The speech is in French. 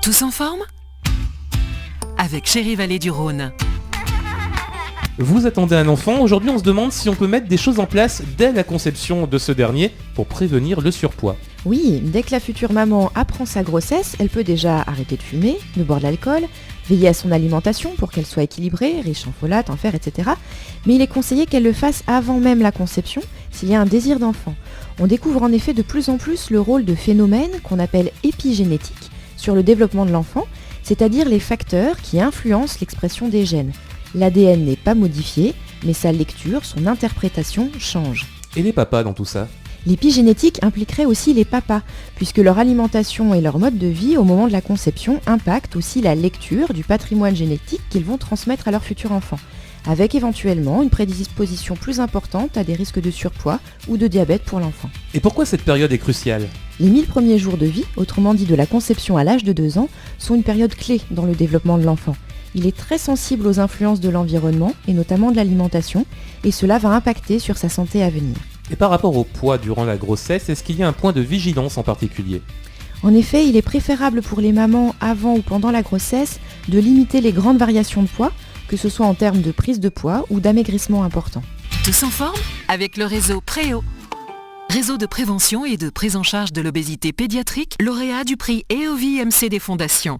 Tous en forme ? Avec Chérie Vallée du Rhône. Vous attendez un enfant, aujourd'hui on se demande si on peut mettre des choses en place dès la conception de ce dernier pour prévenir le surpoids. Oui, dès que la future maman apprend sa grossesse, elle peut déjà arrêter de fumer, de boire de l'alcool, veiller à son alimentation pour qu'elle soit équilibrée, riche en folate, en fer, etc. Mais il est conseillé qu'elle le fasse avant même la conception, s'il y a un désir d'enfant. On découvre en effet de plus en plus le rôle de phénomènes qu'on appelle épigénétiques sur le développement de l'enfant, c'est-à-dire les facteurs qui influencent l'expression des gènes. L'ADN n'est pas modifié, mais sa lecture, son interprétation change. Et les papas dans tout ça ? L'épigénétique impliquerait aussi les papas, puisque leur alimentation et leur mode de vie au moment de la conception impactent aussi la lecture du patrimoine génétique qu'ils vont transmettre à leur futur enfant, avec éventuellement une prédisposition plus importante à des risques de surpoids ou de diabète pour l'enfant. Et pourquoi cette période est cruciale ? Les 1000 premiers jours de vie, autrement dit de la conception à l'âge de 2 ans, sont une période clé dans le développement de l'enfant. Il est très sensible aux influences de l'environnement et notamment de l'alimentation, et cela va impacter sur sa santé à venir. Et par rapport au poids durant la grossesse, est-ce qu'il y a un point de vigilance en particulier ? En effet, il est préférable pour les mamans avant ou pendant la grossesse de limiter les grandes variations de poids, que ce soit en termes de prise de poids ou d'amaigrissement important. Tous en forme ? Avec le réseau Préo. Réseau de prévention et de prise en charge de l'obésité pédiatrique, lauréat du prix EOVI MC des Fondations.